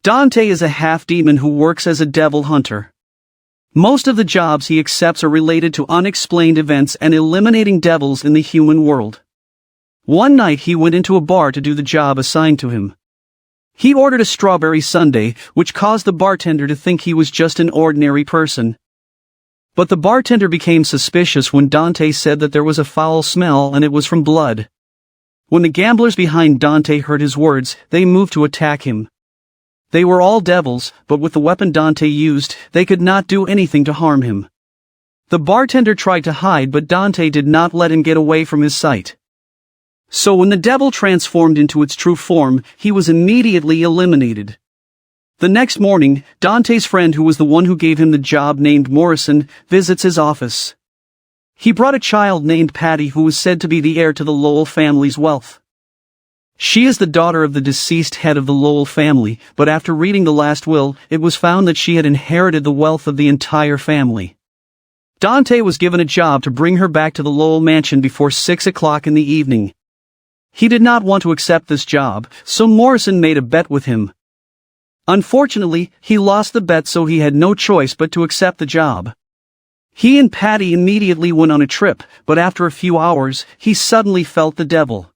Dante is a half-demon who works as a devil hunter. Most of the jobs he accepts are related to unexplained events and eliminating devils in the human world. One night he went into a bar to do the job assigned to him. He ordered a strawberry sundae, which caused the bartender to think he was just an ordinary person. But the bartender became suspicious when Dante said that there was a foul smell and it was from blood. When the gamblers behind Dante heard his words, they moved to attack him. They were all devils, but with the weapon Dante used, they could not do anything to harm him. The bartender tried to hide, but Dante did not let him get away from his sight. So when the devil transformed into its true form, he was immediately eliminated. The next morning, Dante's friend, who was the one who gave him the job, named Morrison, visits his office. He brought a child named Patty who was said to be the heir to the Lowell family's wealth. She is the daughter of the deceased head of the Lowell family, but after reading the last will, it was found that she had inherited the wealth of the entire family. Dante was given a job to bring her back to the Lowell mansion before 6 o'clock in the evening. He did not want to accept this job, so Morrison made a bet with him. Unfortunately, he lost the bet, so he had no choice but to accept the job. He and Patty immediately went on a trip, but after a few hours, he suddenly felt the devil.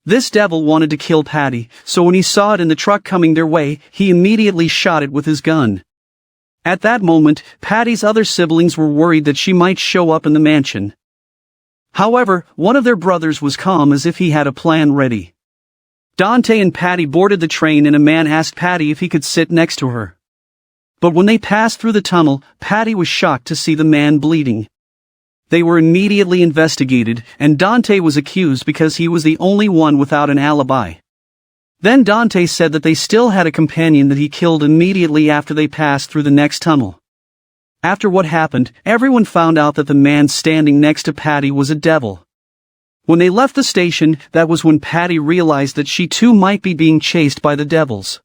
This devil wanted to kill Patty, so when he saw it in the truck coming their way, he immediately shot it with his gun. At that moment, Patty's other siblings were worried that she might show up in the mansion. However, one of their brothers was calm as if he had a plan ready. Dante and Patty boarded the train and a man asked Patty if he could sit next to her. But when they passed through the tunnel, Patty was shocked to see the man bleeding. They were immediately investigated, and Dante was accused because he was the only one without an alibi. Then Dante said that they still had a companion that he killed immediately after they passed through the next tunnel. After what happened, everyone found out that the man standing next to Patty was a devil. When they left the station, that was when Patty realized that she too might be being chased by the devils.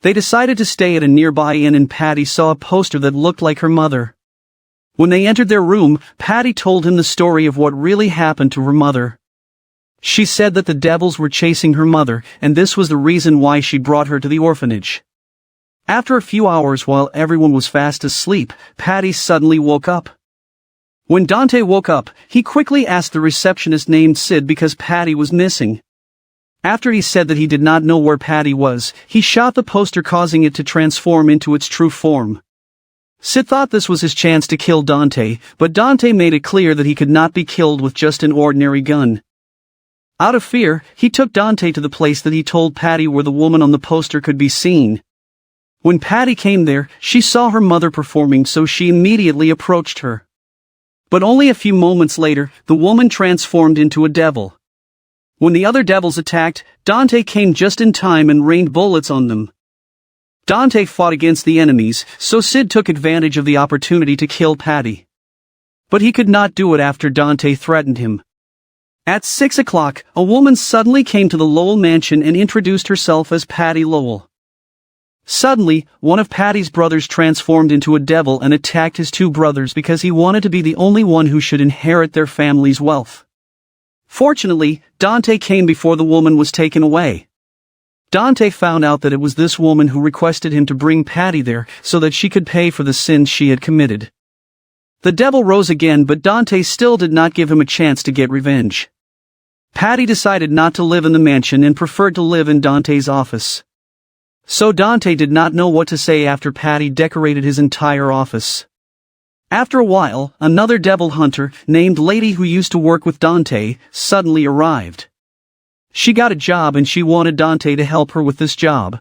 They decided to stay at a nearby inn, and Patty saw a poster that looked like her mother. When they entered their room, Patty told him the story of what really happened to her mother. She said that the devils were chasing her mother, and this was the reason why she brought her to the orphanage. After a few hours, while everyone was fast asleep, Patty suddenly woke up. When Dante woke up, he quickly asked the receptionist named Sid because Patty was missing. After he said that he did not know where Patty was, he shot the poster, causing it to transform into its true form. Sid thought this was his chance to kill Dante, but Dante made it clear that he could not be killed with just an ordinary gun. Out of fear, he took Dante to the place that he told Patty where the woman on the poster could be seen. When Patty came there, she saw her mother performing, so she immediately approached her. But only a few moments later, the woman transformed into a devil. When the other devils attacked, Dante came just in time and rained bullets on them. Dante fought against the enemies, so Sid took advantage of the opportunity to kill Patty. But he could not do it after Dante threatened him. At 6 o'clock, a woman suddenly came to the Lowell mansion and introduced herself as Patty Lowell. Suddenly, one of Patty's brothers transformed into a devil and attacked his two brothers because he wanted to be the only one who should inherit their family's wealth. Fortunately, Dante came before the woman was taken away. Dante found out that it was this woman who requested him to bring Patty there so that she could pay for the sins she had committed. The devil rose again, but Dante still did not give him a chance to get revenge. Patty decided not to live in the mansion and preferred to live in Dante's office. So Dante did not know what to say after Patty decorated his entire office. After a while, another devil hunter, named Lady, who used to work with Dante, suddenly arrived. She got a job and she wanted Dante to help her with this job.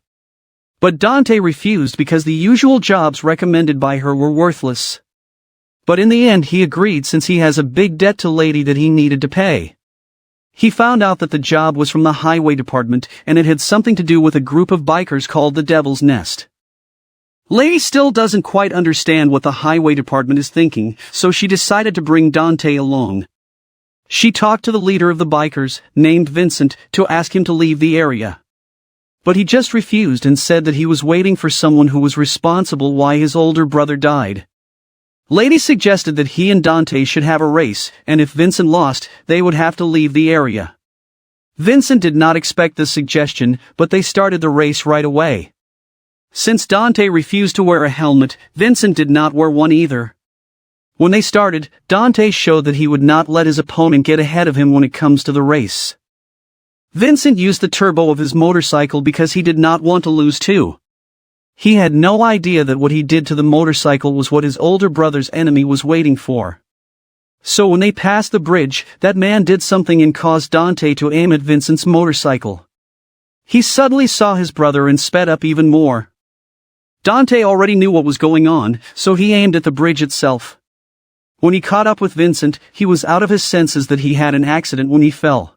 But Dante refused because the usual jobs recommended by her were worthless. But in the end he agreed, since he has a big debt to Lady that he needed to pay. He found out that the job was from the highway department, and it had something to do with a group of bikers called the Devil's Nest. Lady still doesn't quite understand what the highway department is thinking, so she decided to bring Dante along. She talked to the leader of the bikers, named Vincent, to ask him to leave the area. But he just refused and said that he was waiting for someone who was responsible why his older brother died. Lady suggested that he and Dante should have a race, and if Vincent lost, they would have to leave the area. Vincent did not expect this suggestion, but they started the race right away. Since Dante refused to wear a helmet, Vincent did not wear one either. When they started, Dante showed that he would not let his opponent get ahead of him when it comes to the race. Vincent used the turbo of his motorcycle because he did not want to lose too. He had no idea that what he did to the motorcycle was what his older brother's enemy was waiting for. So when they passed the bridge, that man did something and caused Dante to aim at Vincent's motorcycle. He suddenly saw his brother and sped up even more. Dante already knew what was going on, so he aimed at the bridge itself. When he caught up with Vincent, he was out of his senses that he had an accident when he fell.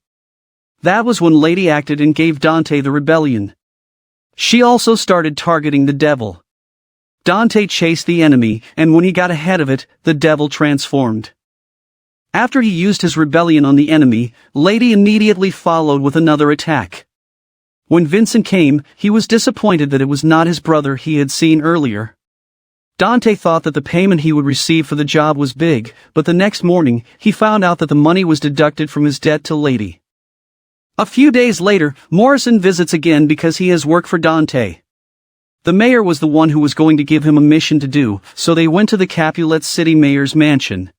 That was when Lady acted and gave Dante the rebellion. She also started targeting the devil. Dante chased the enemy, and when he got ahead of it, the devil transformed. After he used his rebellion on the enemy, Lady immediately followed with another attack. When Vincent came, he was disappointed that it was not his brother he had seen earlier. Dante thought that the payment he would receive for the job was big, but the next morning, he found out that the money was deducted from his debt to Lady. A few days later, Morrison visits again because he has work for Dante. The mayor was the one who was going to give him a mission to do, so they went to the Capulet City mayor's mansion.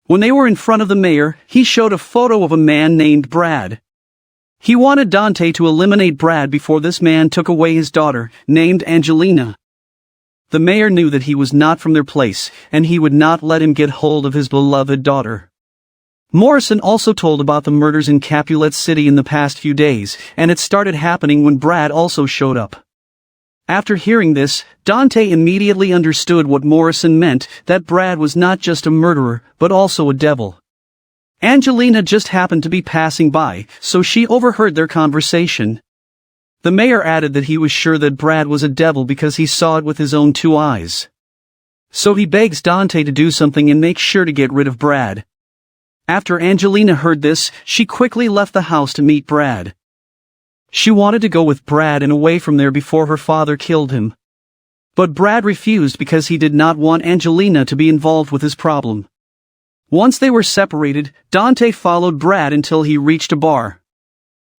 When they were in front of the mayor, he showed a photo of a man named Brad. He wanted Dante to eliminate Brad before this man took away his daughter, named Angelina. The mayor knew that he was not from their place, and he would not let him get hold of his beloved daughter. Morrison also told about the murders in Capulet City in the past few days, and it started happening when Brad also showed up. After hearing this, Dante immediately understood what Morrison meant, that Brad was not just a murderer, but also a devil. Angelina just happened to be passing by, so she overheard their conversation. The mayor added that he was sure that Brad was a devil because he saw it with his own 2 eyes. So he begs Dante to do something and make sure to get rid of Brad. After Angelina heard this, she quickly left the house to meet Brad. She wanted to go with Brad and away from there before her father killed him. But Brad refused because he did not want Angelina to be involved with his problem. Once they were separated, Dante followed Brad until he reached a bar.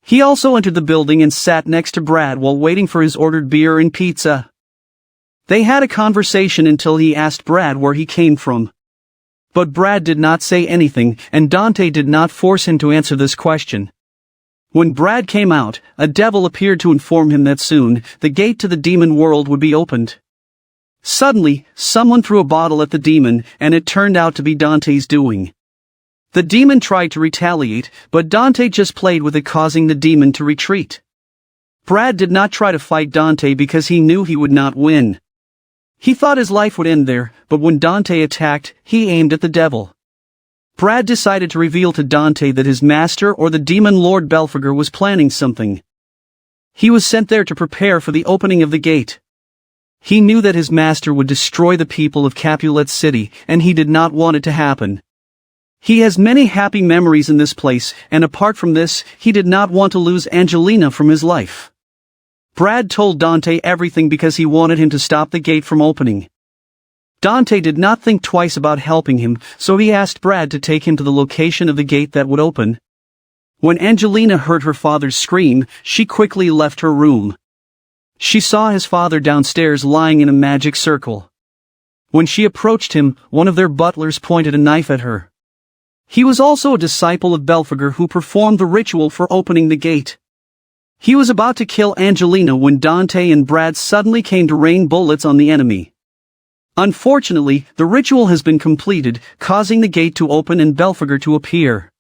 He also entered the building and sat next to Brad while waiting for his ordered beer and pizza. They had a conversation until he asked Brad where he came from. But Brad did not say anything, and Dante did not force him to answer this question. When Brad came out, a devil appeared to inform him that soon, the gate to the demon world would be opened. Suddenly, someone threw a bottle at the demon, and it turned out to be Dante's doing. The demon tried to retaliate, but Dante just played with it, causing the demon to retreat. Brad did not try to fight Dante because he knew he would not win. He thought his life would end there, but when Dante attacked, he aimed at the devil. Brad decided to reveal to Dante that his master or the demon Lord Belphegor was planning something. He was sent there to prepare for the opening of the gate. He knew that his master would destroy the people of Capulet City, and he did not want it to happen. He has many happy memories in this place, and apart from this, he did not want to lose Angelina from his life. Brad told Dante everything because he wanted him to stop the gate from opening. Dante did not think twice about helping him, so he asked Brad to take him to the location of the gate that would open. When Angelina heard her father's scream, she quickly left her room. She saw his father downstairs lying in a magic circle. When she approached him, one of their butlers pointed a knife at her. He was also a disciple of Belphegor who performed the ritual for opening the gate. He was about to kill Angelina when Dante and Brad suddenly came to rain bullets on the enemy. Unfortunately, the ritual has been completed, causing the gate to open and Belphegor to appear.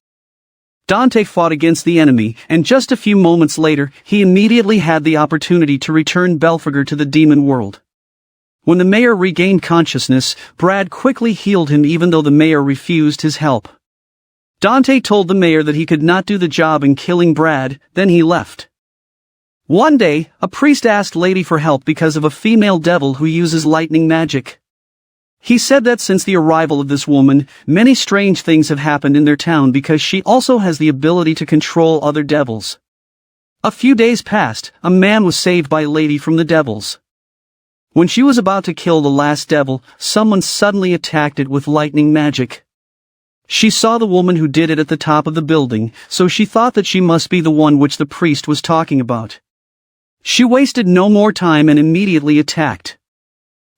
Dante fought against the enemy, and just a few moments later, he immediately had the opportunity to return Belphegor to the demon world. When the mayor regained consciousness, Brad quickly healed him even though the mayor refused his help. Dante told the mayor that he could not do the job in killing Brad, then he left. One day, a priest asked Lady for help because of a female devil who uses lightning magic. He said that since the arrival of this woman, many strange things have happened in their town because she also has the ability to control other devils. A few days passed, a man was saved by Lady from the devils. When she was about to kill the last devil, someone suddenly attacked it with lightning magic. She saw the woman who did it at the top of the building, so she thought that she must be the one which the priest was talking about. She wasted no more time and immediately attacked.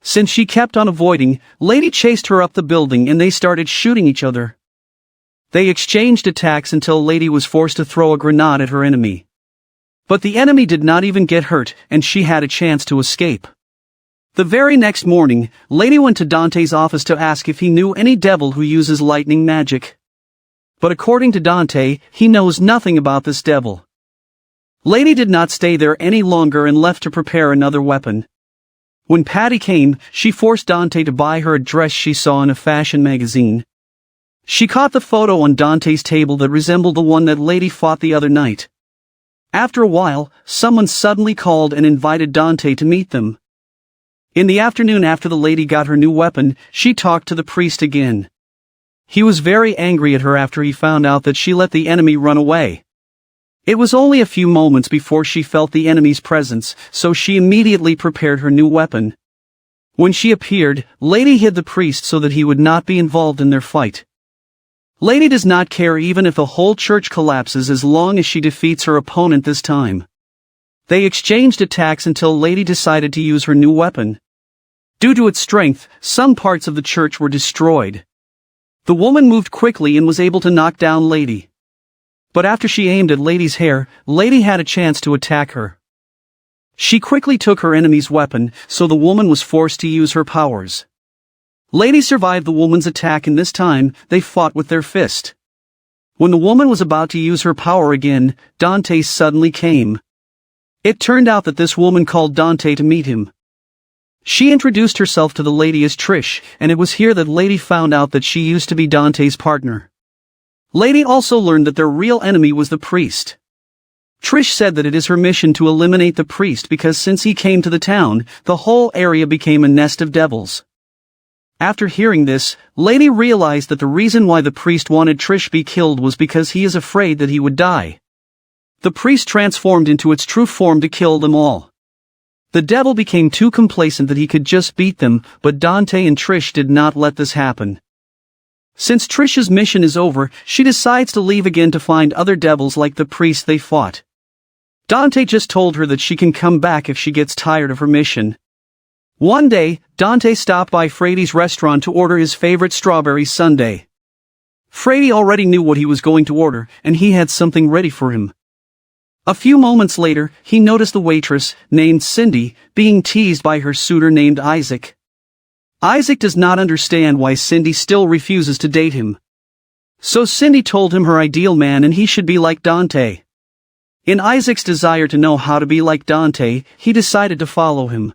Since she kept on avoiding, Lady chased her up the building and they started shooting each other. They exchanged attacks until Lady was forced to throw a grenade at her enemy. But the enemy did not even get hurt, and she had a chance to escape. The very next morning, Lady went to Dante's office to ask if he knew any devil who uses lightning magic. But according to Dante, he knows nothing about this devil. Lady did not stay there any longer and left to prepare another weapon. When Patty came, she forced Dante to buy her a dress she saw in a fashion magazine. She caught the photo on Dante's table that resembled the one that Lady fought the other night. After a while, someone suddenly called and invited Dante to meet them. In the afternoon after the lady got her new weapon, she talked to the priest again. He was very angry at her after he found out that she let the enemy run away. It was only a few moments before she felt the enemy's presence, so she immediately prepared her new weapon. When she appeared, Lady hid the priest so that he would not be involved in their fight. Lady does not care even if the whole church collapses as long as she defeats her opponent this time. They exchanged attacks until Lady decided to use her new weapon. Due to its strength, some parts of the church were destroyed. The woman moved quickly and was able to knock down Lady. But after she aimed at Lady's hair, Lady had a chance to attack her. She quickly took her enemy's weapon, so the woman was forced to use her powers. Lady survived the woman's attack and this time, they fought with their fist. When the woman was about to use her power again, Dante suddenly came. It turned out that this woman called Dante to meet him. She introduced herself to the lady as Trish, and it was here that Lady found out that she used to be Dante's partner. Lady also learned that their real enemy was the priest. Trish said that it is her mission to eliminate the priest because since he came to the town, the whole area became a nest of devils. After hearing this, Lady realized that the reason why the priest wanted Trish be killed was because he is afraid that he would die. The priest transformed into its true form to kill them all. The devil became too complacent that he could just beat them, but Dante and Trish did not let this happen. Since Trish's mission is over, she decides to leave again to find other devils like the priest they fought. Dante just told her that she can come back if she gets tired of her mission. One day, Dante stopped by Freddy's restaurant to order his favorite strawberry sundae. Freddy already knew what he was going to order, and he had something ready for him. A few moments later, he noticed the waitress, named Cindy, being teased by her suitor named Isaac. Isaac does not understand why Cindy still refuses to date him. So Cindy told him her ideal man and he should be like Dante. In Isaac's desire to know how to be like Dante, he decided to follow him.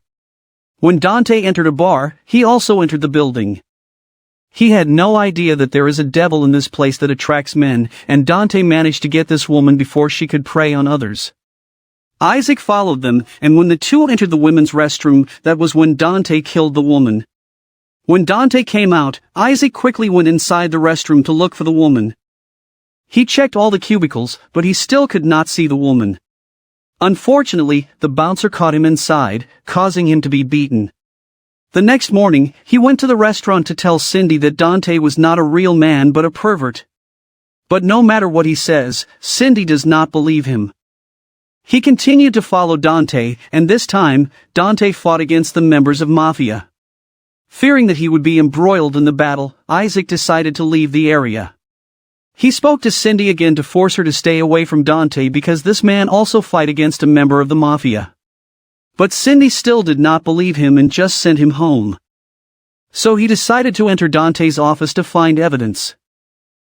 When Dante entered a bar, he also entered the building. He had no idea that there is a devil in this place that attracts men, and Dante managed to get this woman before she could prey on others. Isaac followed them, and when the two entered the women's restroom, that was when Dante killed the woman. When Dante came out, Isaac quickly went inside the restroom to look for the woman. He checked all the cubicles, but he still could not see the woman. Unfortunately, the bouncer caught him inside, causing him to be beaten. The next morning, he went to the restaurant to tell Cindy that Dante was not a real man but a pervert. But no matter what he says, Cindy does not believe him. He continued to follow Dante, and this time, Dante fought against the members of Mafia. Fearing that he would be embroiled in the battle, Isaac decided to leave the area. He spoke to Cindy again to force her to stay away from Dante because this man also fight against a member of the Mafia. But Cindy still did not believe him and just sent him home. So he decided to enter Dante's office to find evidence.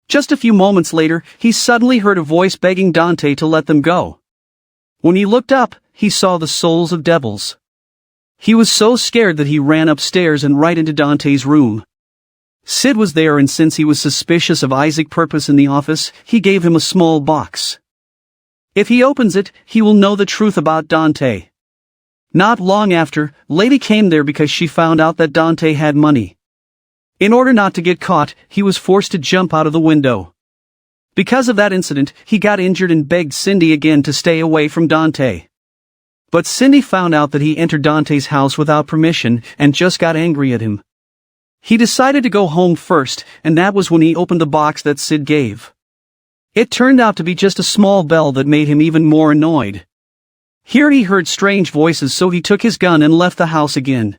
Just a few moments later, he suddenly heard a voice begging Dante to let them go. When he looked up, he saw the souls of devils. He was so scared that he ran upstairs and right into Dante's room. Sid was there, and since he was suspicious of Isaac's purpose in the office, he gave him a small box. If he opens it, he will know the truth about Dante. Not long after, Lady came there because she found out that Dante had money. In order not to get caught, he was forced to jump out of the window. Because of that incident, he got injured and begged Cindy again to stay away from Dante. But Cindy found out that he entered Dante's house without permission and just got angry at him. He decided to go home first, and that was when he opened the box that Sid gave. It turned out to be just a small bell that made him even more annoyed. Here he heard strange voices, so he took his gun and left the house again.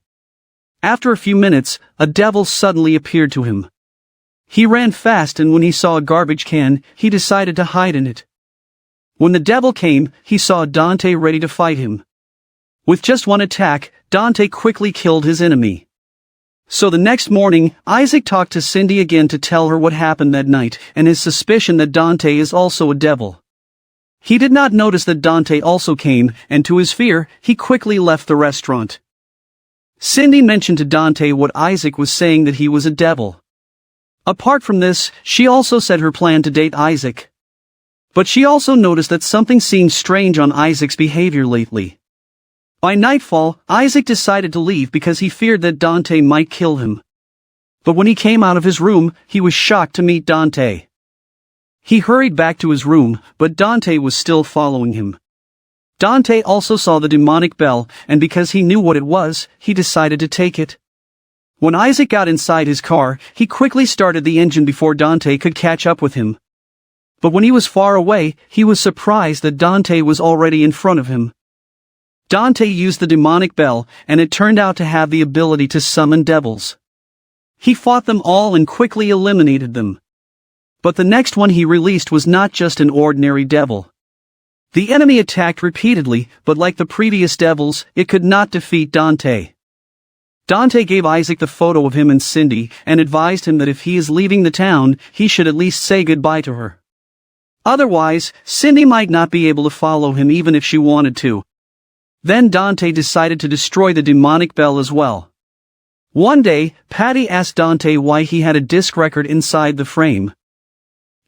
After a few minutes, a devil suddenly appeared to him. He ran fast, and when he saw a garbage can, he decided to hide in it. When the devil came, he saw Dante ready to fight him. With just one attack, Dante quickly killed his enemy. So the next morning, Isaac talked to Cindy again to tell her what happened that night, and his suspicion that Dante is also a devil. He did not notice that Dante also came, and to his fear, he quickly left the restaurant. Cindy mentioned to Dante what Isaac was saying, that he was a devil. Apart from this, she also said her plan to date Isaac. But she also noticed that something seemed strange on Isaac's behavior lately. By nightfall, Isaac decided to leave because he feared that Dante might kill him. But when he came out of his room, he was shocked to meet Dante. He hurried back to his room, but Dante was still following him. Dante also saw the demonic bell, and because he knew what it was, he decided to take it. When Isaac got inside his car, he quickly started the engine before Dante could catch up with him. But when he was far away, he was surprised that Dante was already in front of him. Dante used the demonic bell, and it turned out to have the ability to summon devils. He fought them all and quickly eliminated them. But the next one he released was not just an ordinary devil. The enemy attacked repeatedly, but like the previous devils, it could not defeat Dante. Dante gave Isaac the photo of him and Cindy, and advised him that if he is leaving the town, he should at least say goodbye to her. Otherwise, Cindy might not be able to follow him even if she wanted to. Then Dante decided to destroy the demonic bell as well. One day, Patty asked Dante why he had a disc record inside the frame.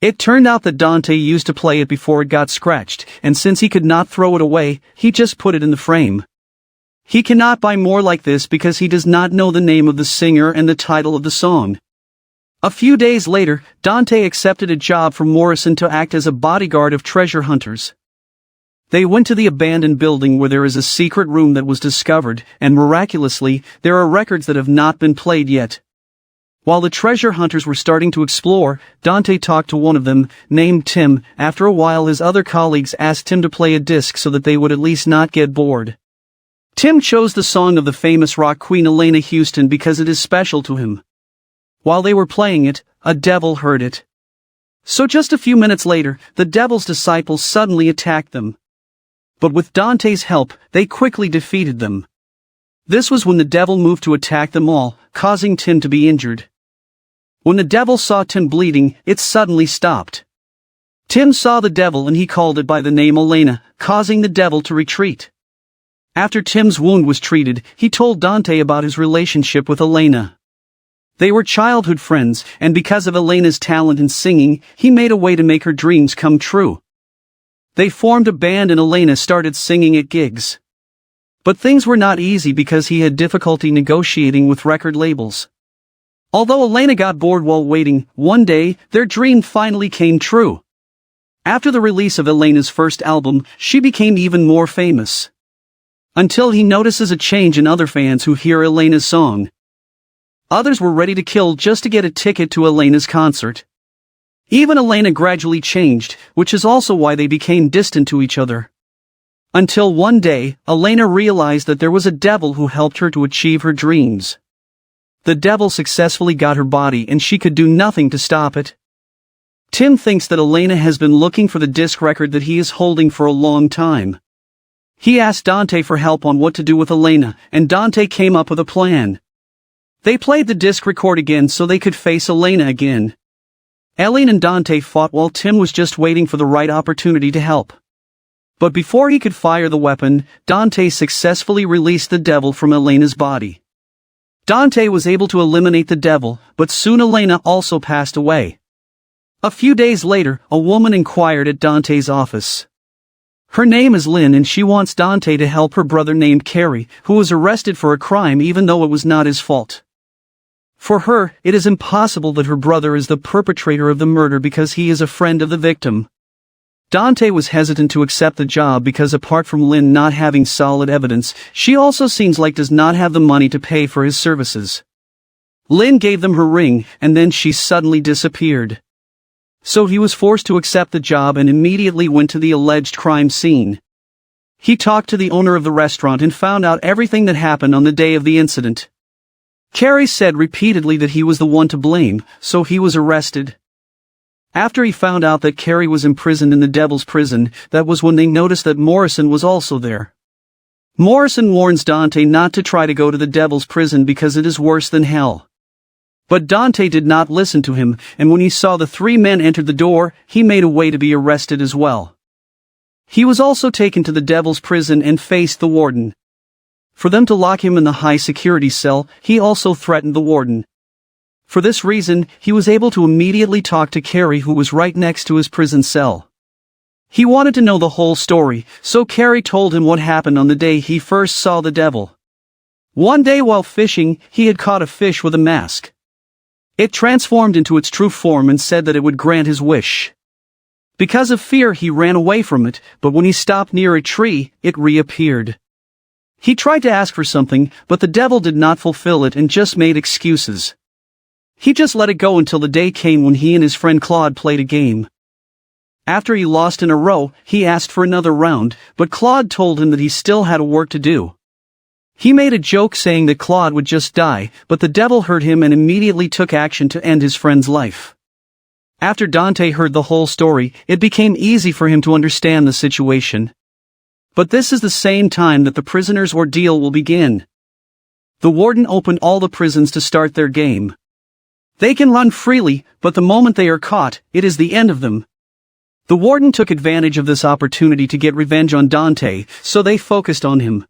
It turned out that Dante used to play it before it got scratched, and since he could not throw it away, he just put it in the frame. He cannot buy more like this because he does not know the name of the singer and the title of the song. A few days later, Dante accepted a job from Morrison to act as a bodyguard of treasure hunters. They went to the abandoned building where there is a secret room that was discovered, and miraculously, there are records that have not been played yet. While the treasure hunters were starting to explore, Dante talked to one of them, named Tim. After a while, his other colleagues asked him to play a disc so that they would at least not get bored. Tim chose the song of the famous rock queen Elena Houston because it is special to him. While they were playing it, a devil heard it. So just a few minutes later, the devil's disciples suddenly attacked them. But with Dante's help, they quickly defeated them. This was when the devil moved to attack them all, causing Tim to be injured. When the devil saw Tim bleeding, it suddenly stopped. Tim saw the devil and he called it by the name Elena, causing the devil to retreat. After Tim's wound was treated, he told Dante about his relationship with Elena. They were childhood friends, and because of Elena's talent in singing, he made a way to make her dreams come true. They formed a band and Elena started singing at gigs. But things were not easy because he had difficulty negotiating with record labels. Although Elena got bored while waiting, one day, their dream finally came true. After the release of Elena's first album, she became even more famous. Until he notices a change in other fans who hear Elena's song. Others were ready to kill just to get a ticket to Elena's concert. Even Elena gradually changed, which is also why they became distant to each other. Until one day, Elena realized that there was a devil who helped her to achieve her dreams. The devil successfully got her body and she could do nothing to stop it. Tim thinks that Elena has been looking for the disc record that he is holding for a long time. He asked Dante for help on what to do with Elena, and Dante came up with a plan. They played the disc record again so they could face Elena again. Elena and Dante fought while Tim was just waiting for the right opportunity to help. But before he could fire the weapon, Dante successfully released the devil from Elena's body. Dante was able to eliminate the devil, but soon Elena also passed away. A few days later, a woman inquired at Dante's office. Her name is Lynn and she wants Dante to help her brother named Carrie, who was arrested for a crime even though it was not his fault. For her, it is impossible that her brother is the perpetrator of the murder because he is a friend of the victim. Dante was hesitant to accept the job because apart from Lynn not having solid evidence, she also seems like does not have the money to pay for his services. Lynn gave them her ring, and then she suddenly disappeared. So he was forced to accept the job and immediately went to the alleged crime scene. He talked to the owner of the restaurant and found out everything that happened on the day of the incident. Carey said repeatedly that he was the one to blame, so he was arrested. After he found out that Carey was imprisoned in the Devil's Prison, that was when they noticed that Morrison was also there. Morrison warns Dante not to try to go to the Devil's Prison because it is worse than hell. But Dante did not listen to him, and when he saw the three men enter the door, he made a way to be arrested as well. He was also taken to the Devil's Prison and faced the warden. For them to lock him in the high-security cell, he also threatened the warden. For this reason, he was able to immediately talk to Carey, who was right next to his prison cell. He wanted to know the whole story, so Carey told him what happened on the day he first saw the devil. One day while fishing, he had caught a fish with a mask. It transformed into its true form and said that it would grant his wish. Because of fear he ran away from it, but when he stopped near a tree, it reappeared. He tried to ask for something, but the devil did not fulfill it and just made excuses. He just let it go until the day came when he and his friend Claude played a game. After he lost in a row, he asked for another round, but Claude told him that he still had work to do. He made a joke saying that Claude would just die, but the devil heard him and immediately took action to end his friend's life. After Dante heard the whole story, it became easy for him to understand the situation. But this is the same time that the prisoner's ordeal will begin. The warden opened all the prisons to start their game. They can run freely, but the moment they are caught, it is the end of them. The warden took advantage of this opportunity to get revenge on Dante, so they focused on him.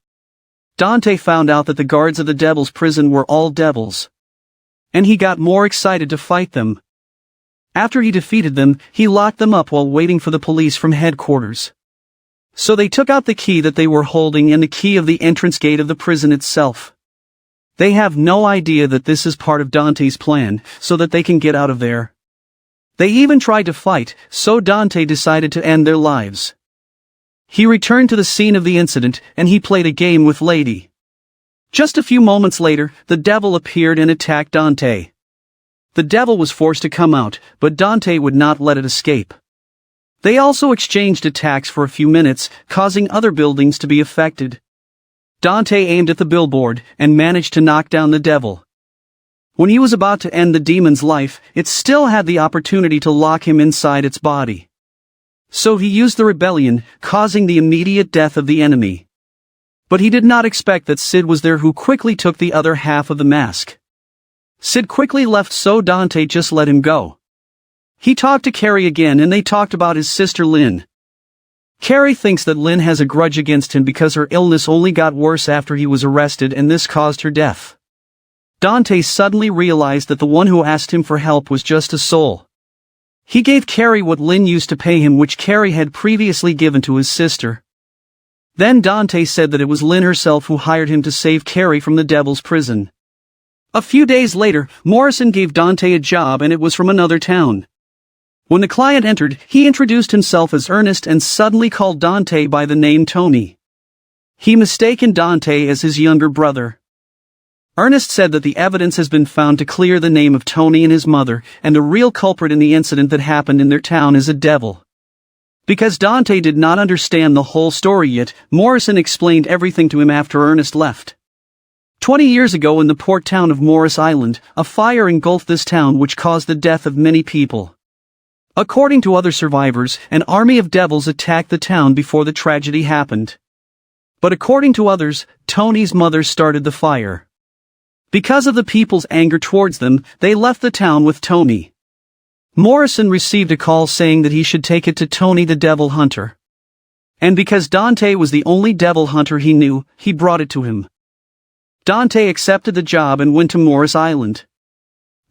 Dante found out that the guards of the Devil's Prison were all devils. And he got more excited to fight them. After he defeated them, he locked them up while waiting for the police from headquarters. So they took out the key that they were holding and the key of the entrance gate of the prison itself. They have no idea that this is part of Dante's plan, so that they can get out of there. They even tried to fight, so Dante decided to end their lives. He returned to the scene of the incident, and he played a game with Lady. Just a few moments later, the devil appeared and attacked Dante. The devil was forced to come out, but Dante would not let it escape. They also exchanged attacks for a few minutes, causing other buildings to be affected. Dante aimed at the billboard, and managed to knock down the devil. When he was about to end the demon's life, it still had the opportunity to lock him inside its body. So he used the rebellion, causing the immediate death of the enemy. But he did not expect that Sid was there, who quickly took the other half of the mask. Sid quickly left, so Dante just let him go. He talked to Carey again and they talked about his sister Lynn. Carey thinks that Lynn has a grudge against him because her illness only got worse after he was arrested and this caused her death. Dante suddenly realized that the one who asked him for help was just a soul. He gave Carey what Lynn used to pay him, which Carey had previously given to his sister. Then Dante said that it was Lynn herself who hired him to save Carey from the Devil's Prison. A few days later, Morrison gave Dante a job and it was from another town. When the client entered, he introduced himself as Ernest and suddenly called Dante by the name Tony. He mistaken Dante as his younger brother. Ernest said that the evidence has been found to clear the name of Tony and his mother, and the real culprit in the incident that happened in their town is a devil. Because Dante did not understand the whole story yet, Morrison explained everything to him after Ernest left. 20 years ago in the port town of Morris Island, a fire engulfed this town which caused the death of many people. According to other survivors, an army of devils attacked the town before the tragedy happened. But according to others, Tony's mother started the fire. Because of the people's anger towards them, they left the town with Tony. Morrison received a call saying that he should take it to Tony the Devil Hunter. And because Dante was the only devil hunter he knew, he brought it to him. Dante accepted the job and went to Morris Island.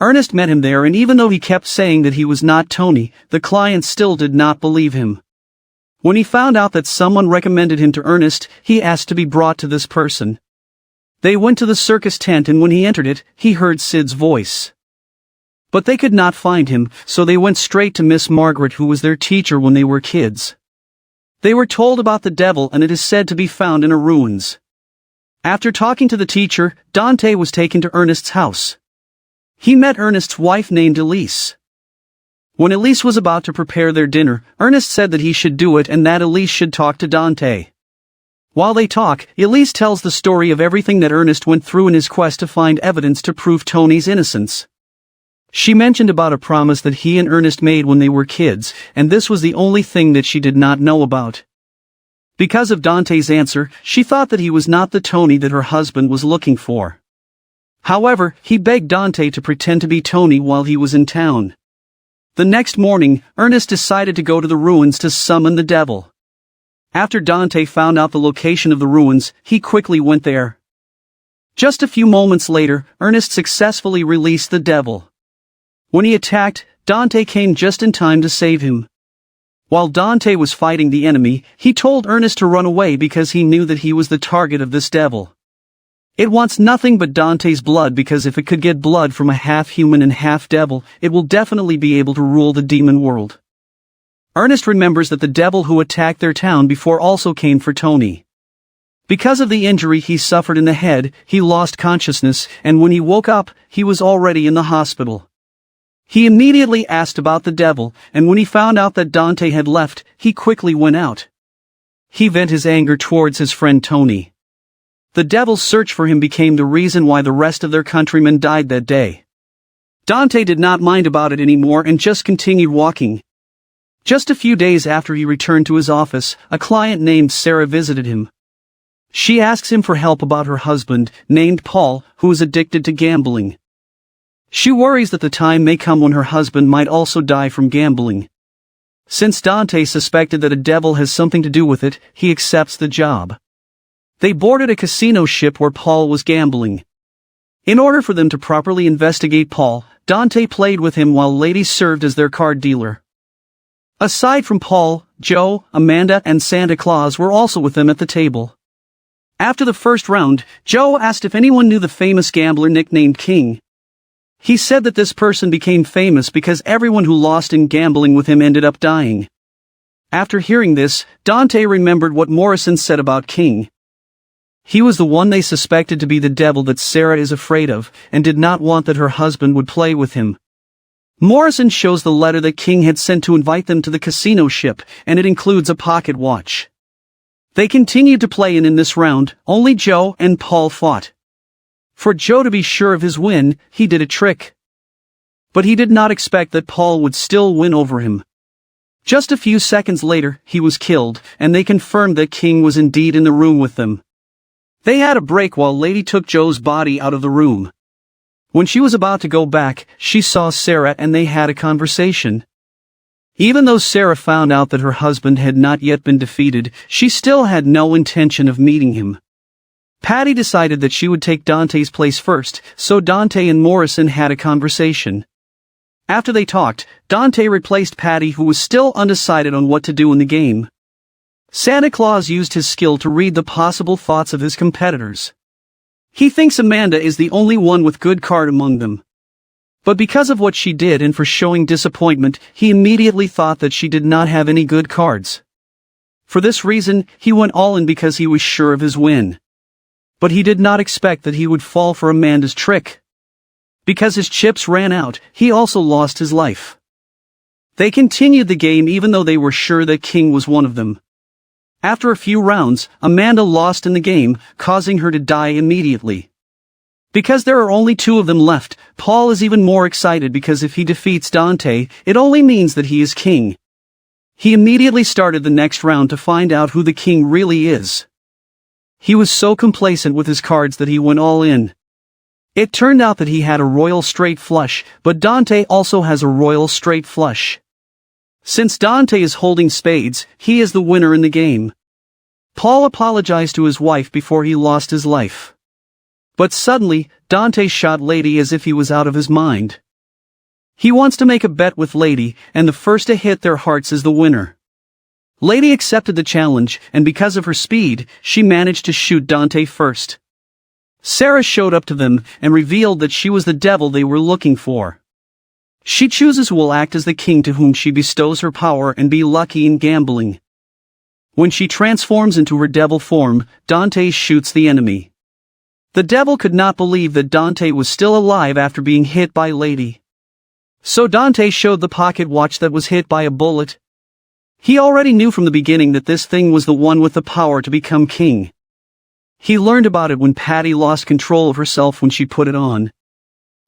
Ernest met him there, and even though he kept saying that he was not Tony, the client still did not believe him. When he found out that someone recommended him to Ernest, he asked to be brought to this person. They went to the circus tent, and when he entered it, he heard Sid's voice. But they could not find him, so they went straight to Miss Margaret, who was their teacher when they were kids. They were told about the devil, and it is said to be found in a ruins. After talking to the teacher, Dante was taken to Ernest's house. He met Ernest's wife named Elise. When Elise was about to prepare their dinner, Ernest said that he should do it and that Elise should talk to Dante. While they talk, Elise tells the story of everything that Ernest went through in his quest to find evidence to prove Tony's innocence. She mentioned about a promise that he and Ernest made when they were kids, and this was the only thing that she did not know about. Because of Dante's answer, she thought that he was not the Tony that her husband was looking for. However, he begged Dante to pretend to be Tony while he was in town. The next morning, Ernest decided to go to the ruins to summon the devil. After Dante found out the location of the ruins, he quickly went there. Just a few moments later, Ernest successfully released the devil. When he attacked, Dante came just in time to save him. While Dante was fighting the enemy, he told Ernest to run away because he knew that he was the target of this devil. It wants nothing but Dante's blood because if it could get blood from a half-human and half-devil, it will definitely be able to rule the demon world. Ernest remembers that the devil who attacked their town before also came for Tony. Because of the injury he suffered in the head, he lost consciousness, and when he woke up, he was already in the hospital. He immediately asked about the devil, and when he found out that Dante had left, he quickly went out. He vented his anger towards his friend Tony. The devil's search for him became the reason why the rest of their countrymen died that day. Dante did not mind about it anymore and just continued walking. Just a few days after he returned to his office, a client named Sarah visited him. She asks him for help about her husband, named Paul, who is addicted to gambling. She worries that the time may come when her husband might also die from gambling. Since Dante suspected that a devil has something to do with it, he accepts the job. They boarded a casino ship where Paul was gambling. In order for them to properly investigate Paul, Dante played with him while Lady served as their card dealer. Aside from Paul, Joe, Amanda, and Santa Claus were also with them at the table. After the first round, Joe asked if anyone knew the famous gambler nicknamed King. He said that this person became famous because everyone who lost in gambling with him ended up dying. After hearing this, Dante remembered what Morrison said about King. He was the one they suspected to be the devil that Sarah is afraid of, and did not want that her husband would play with him. Morrison shows the letter that King had sent to invite them to the casino ship, and it includes a pocket watch. They continued to play, and in this round, only Joe and Paul fought. For Joe to be sure of his win, he did a trick. But he did not expect that Paul would still win over him. Just a few seconds later, he was killed, and they confirmed that King was indeed in the room with them. They had a break while Lady took Joe's body out of the room. When she was about to go back, she saw Sarah and they had a conversation. Even though Sarah found out that her husband had not yet been defeated, she still had no intention of meeting him. Patty decided that she would take Dante's place first, so Dante and Morrison had a conversation. After they talked, Dante replaced Patty, who was still undecided on what to do in the game. Santa Claus used his skill to read the possible thoughts of his competitors. He thinks Amanda is the only one with good card among them. But because of what she did and for showing disappointment, he immediately thought that she did not have any good cards. For this reason, he went all in because he was sure of his win. But he did not expect that he would fall for Amanda's trick. Because his chips ran out, he also lost his life. They continued the game even though they were sure that King was one of them. After a few rounds, Amanda lost in the game, causing her to die immediately. Because there are only two of them left, Paul is even more excited because if he defeats Dante, it only means that he is king. He immediately started the next round to find out who the king really is. He was so complacent with his cards that he went all in. It turned out that he had a royal straight flush, but Dante also has a royal straight flush. Since Dante is holding spades, he is the winner in the game. Paul apologized to his wife before he lost his life. But suddenly, Dante shot Lady as if he was out of his mind. He wants to make a bet with Lady, and the first to hit their hearts is the winner. Lady accepted the challenge, and because of her speed, she managed to shoot Dante first. Sarah showed up to them and revealed that she was the devil they were looking for. She chooses who will act as the king to whom she bestows her power and be lucky in gambling. When she transforms into her devil form, Dante shoots the enemy. The devil could not believe that Dante was still alive after being hit by Lady. So Dante showed the pocket watch that was hit by a bullet. He already knew from the beginning that this thing was the one with the power to become king. He learned about it when Patty lost control of herself when she put it on.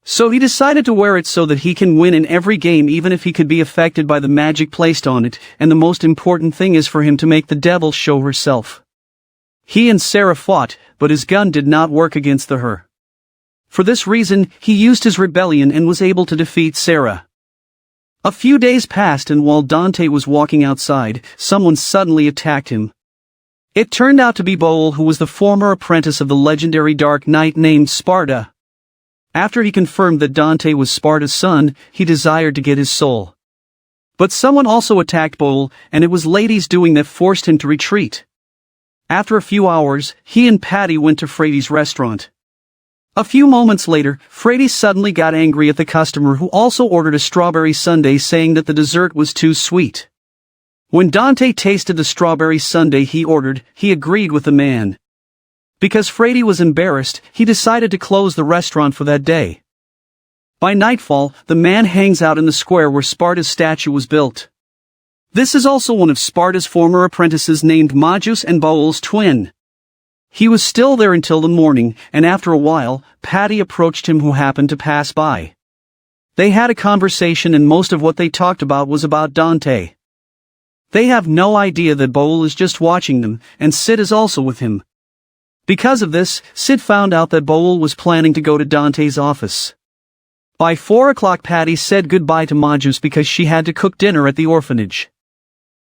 So he decided to wear it so that he can win in every game even if he could be affected by the magic placed on it, and the most important thing is for him to make the devil show herself. He and Sarah fought, but his gun did not work against her. For this reason, he used his rebellion and was able to defeat Sarah. A few days passed, and while Dante was walking outside, someone suddenly attacked him. It turned out to be Boel, who was the former apprentice of the legendary Dark Knight named Sparta. After he confirmed that Dante was Sparta's son, he desired to get his soul. But someone also attacked Boel, and it was Lady's doing that forced him to retreat. After a few hours, he and Patty went to Freddy's restaurant. A few moments later, Freddy suddenly got angry at the customer who also ordered a strawberry sundae, saying that the dessert was too sweet. When Dante tasted the strawberry sundae he ordered, he agreed with the man. Because Freddy was embarrassed, he decided to close the restaurant for that day. By nightfall, the man hangs out in the square where Sparta's statue was built. This is also one of Sparta's former apprentices named Majus and Boel's twin. He was still there until the morning, and after a while, Patty approached him, who happened to pass by. They had a conversation, and most of what they talked about was about Dante. They have no idea that Boel is just watching them, and Sid is also with him. Because of this, Sid found out that Boel was planning to go to Dante's office. By 4 o'clock, Patty said goodbye to Majus because she had to cook dinner at the orphanage.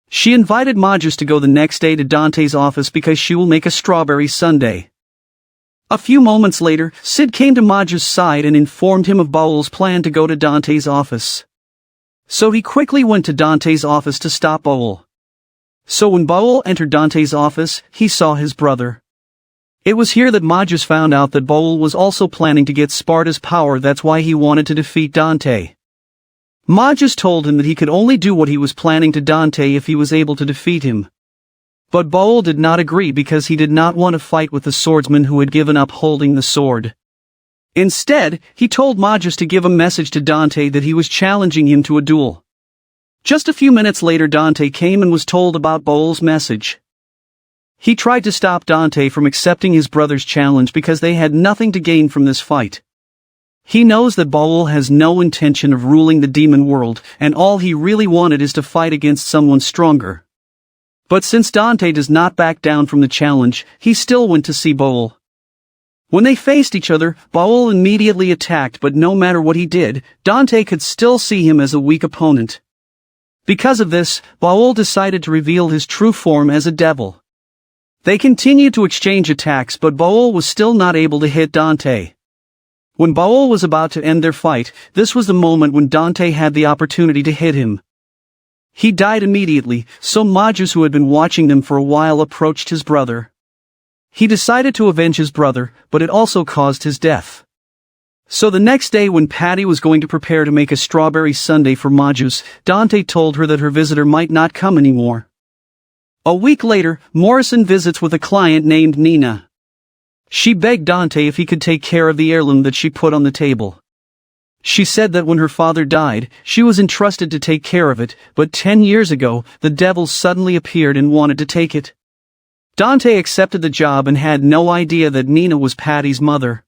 She invited Majus to go the next day to Dante's office because she will make a strawberry sundae. A few moments later, Sid came to Majus' side and informed him of Boel's plan to go to Dante's office. So he quickly went to Dante's office to stop Boel. So when Boel entered Dante's office, he saw his brother. It was here that Majus found out that Boel was also planning to get Sparta's power. That's why he wanted to defeat Dante. Majus told him that he could only do what he was planning to Dante if he was able to defeat him. But Boel did not agree because he did not want to fight with the swordsman who had given up holding the sword. Instead, he told Majus to give a message to Dante that he was challenging him to a duel. Just a few minutes later, Dante came and was told about Boel's message. He tried to stop Dante from accepting his brother's challenge because they had nothing to gain from this fight. He knows that Boel has no intention of ruling the demon world, and all he really wanted is to fight against someone stronger. But since Dante does not back down from the challenge, he still went to see Boel. When they faced each other, Boel immediately attacked, but no matter what he did, Dante could still see him as a weak opponent. Because of this, Boel decided to reveal his true form as a devil. They continued to exchange attacks, but Boel was still not able to hit Dante. When Boel was about to end their fight, this was the moment when Dante had the opportunity to hit him. He died immediately, so Majus, who had been watching them for a while, approached his brother. He decided to avenge his brother, but it also caused his death. So the next day, when Patty was going to prepare to make a strawberry sundae for Majus, Dante told her that her visitor might not come anymore. A week later, Morrison visits with a client named Nina. She begged Dante if he could take care of the heirloom that she put on the table. She said that when her father died, she was entrusted to take care of it, but 10 years ago, the devil suddenly appeared and wanted to take it. Dante accepted the job and had no idea that Nina was Patty's mother.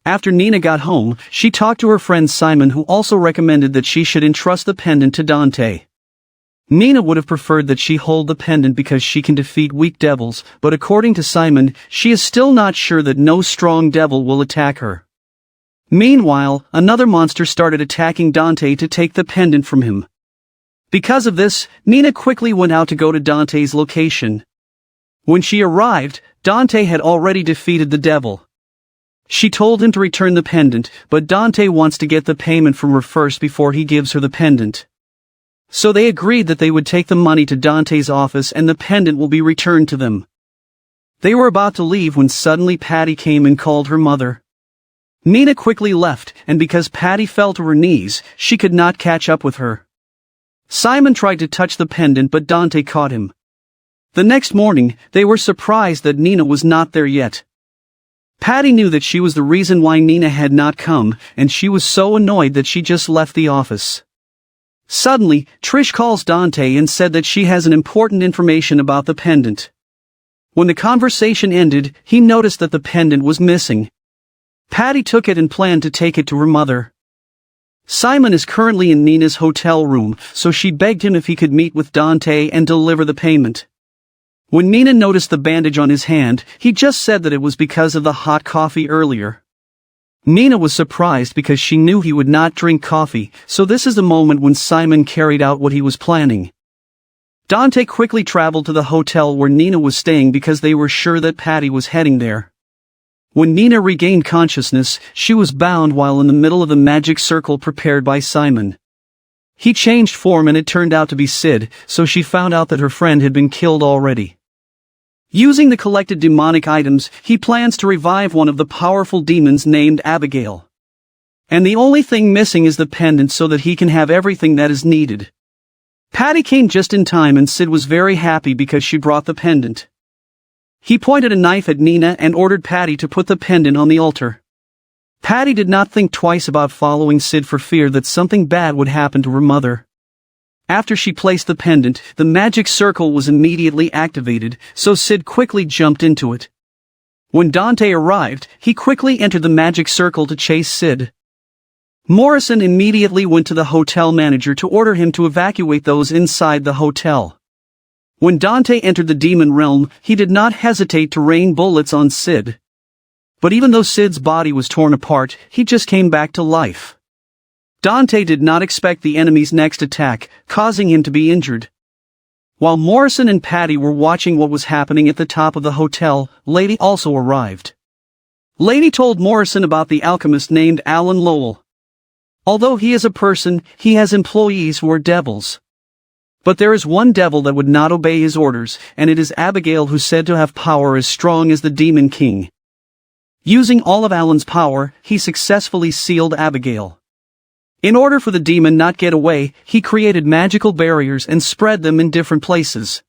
After Nina got home, she talked to her friend Simon, who also recommended that she should entrust the pendant to Dante. Nina would have preferred that she hold the pendant because she can defeat weak devils, but according to Simon, she is still not sure that no strong devil will attack her. Meanwhile, another monster started attacking Dante to take the pendant from him. Because of this, Nina quickly went out to go to Dante's location. When she arrived, Dante had already defeated the devil. She told him to return the pendant, but Dante wants to get the payment from her first before he gives her the pendant. So they agreed that they would take the money to Dante's office and the pendant will be returned to them. They were about to leave when suddenly Patty came and called her mother. Nina quickly left, and because Patty fell to her knees, she could not catch up with her. Simon tried to touch the pendant, but Dante caught him. The next morning, they were surprised that Nina was not there yet. Patty knew that she was the reason why Nina had not come, and she was so annoyed that she just left the office. Suddenly, Trish calls Dante and said that she has an important information about the pendant. When the conversation ended, he noticed that the pendant was missing. Patty took it and planned to take it to her mother. Simon is currently in Nina's hotel room, so she begged him if he could meet with Dante and deliver the payment. When Nina noticed the bandage on his hand, he just said that it was because of the hot coffee earlier. Nina was surprised because she knew he would not drink coffee, so this is the moment when Simon carried out what he was planning. Dante quickly traveled to the hotel where Nina was staying because they were sure that Patty was heading there. When Nina regained consciousness, she was bound while in the middle of the magic circle prepared by Simon. He changed form and it turned out to be Sid, so she found out that her friend had been killed already. Using the collected demonic items, he plans to revive one of the powerful demons named Abigail. And the only thing missing is the pendant so that he can have everything that is needed. Patty came just in time and Sid was very happy because she brought the pendant. He pointed a knife at Nina and ordered Patty to put the pendant on the altar. Patty did not think twice about following Sid for fear that something bad would happen to her mother. After she placed the pendant, the magic circle was immediately activated, so Sid quickly jumped into it. When Dante arrived, he quickly entered the magic circle to chase Sid. Morrison immediately went to the hotel manager to order him to evacuate those inside the hotel. When Dante entered the demon realm, he did not hesitate to rain bullets on Sid. But even though Sid's body was torn apart, he just came back to life. Dante did not expect the enemy's next attack, causing him to be injured. While Morrison and Patty were watching what was happening at the top of the hotel, Lady also arrived. Lady told Morrison about the alchemist named Alan Lowell. Although he is a person, he has employees who are devils. But there is one devil that would not obey his orders, and it is Abigail, who's said to have power as strong as the Demon King. Using all of Alan's power, he successfully sealed Abigail. In order for the demon not get away, he created magical barriers and spread them in different places.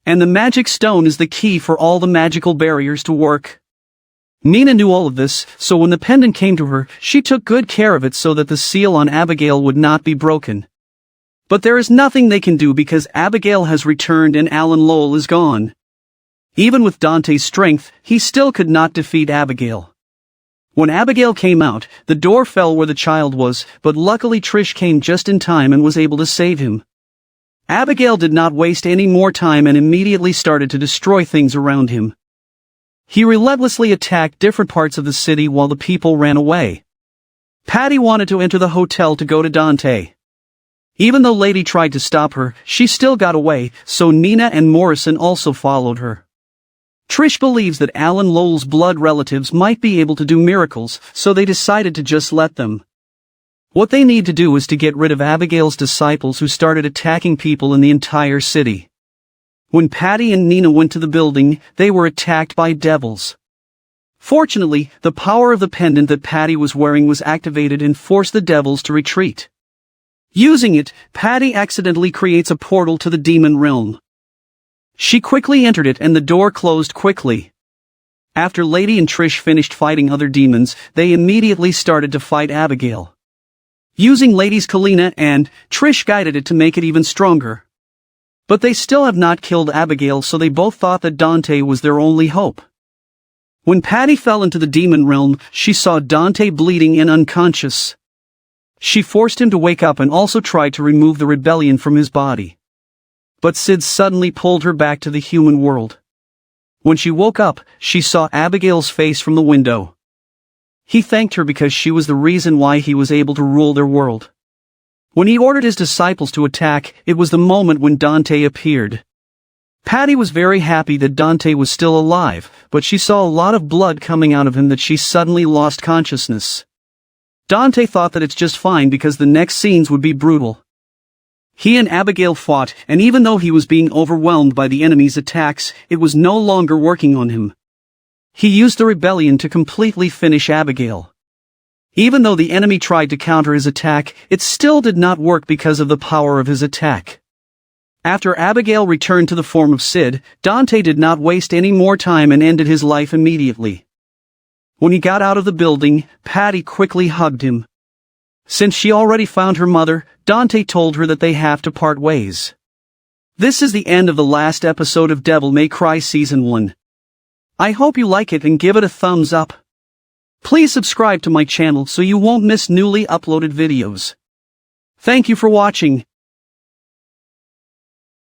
And the magic stone is the key for all the magical barriers to work. Nina knew all of this, so when the pendant came to her, she took good care of it so that the seal on Abigail would not be broken. But there is nothing they can do because Abigail has returned and Alan Lowell is gone. Even with Dante's strength, he still could not defeat Abigail. When Abigail came out, the door fell where the child was, but luckily Trish came just in time and was able to save him. Abigail did not waste any more time and immediately started to destroy things around him. He relentlessly attacked different parts of the city while the people ran away. Patty wanted to enter the hotel to go to Dante. Even though Lady tried to stop her, she still got away, so Nina and Morrison also followed her. Trish believes that Alan Lowell's blood relatives might be able to do miracles, so they decided to just let them. What they need to do is to get rid of Abigail's disciples who started attacking people in the entire city. When Patty and Nina went to the building, they were attacked by devils. Fortunately, the power of the pendant that Patty was wearing was activated and forced the devils to retreat. Using it, Patty accidentally creates a portal to the demon realm. She quickly entered it and the door closed quickly. After Lady and Trish finished fighting other demons, they immediately started to fight Abigail. Using Lady's Kalina and Trish guided it to make it even stronger. But they still have not killed Abigail, so they both thought that Dante was their only hope. When Patty fell into the demon realm, she saw Dante bleeding and unconscious. She forced him to wake up and also tried to remove the rebellion from his body. But Sid suddenly pulled her back to the human world. When she woke up, she saw Abigail's face from the window. He thanked her because she was the reason why he was able to rule their world. When he ordered his disciples to attack, it was the moment when Dante appeared. Patty was very happy that Dante was still alive, but she saw a lot of blood coming out of him that she suddenly lost consciousness. Dante thought that it's just fine because the next scenes would be brutal. He and Abigail fought, and even though he was being overwhelmed by the enemy's attacks, it was no longer working on him. He used the rebellion to completely finish Abigail. Even though the enemy tried to counter his attack, it still did not work because of the power of his attack. After Abigail returned to the form of Sid, Dante did not waste any more time and ended his life immediately. When he got out of the building, Patty quickly hugged him. Since she already found her mother, Dante told her that they have to part ways. This is the end of the last episode of Devil May Cry Season 1. I hope you like it and give it a thumbs up. Please subscribe to my channel so you won't miss newly uploaded videos. Thank you for watching.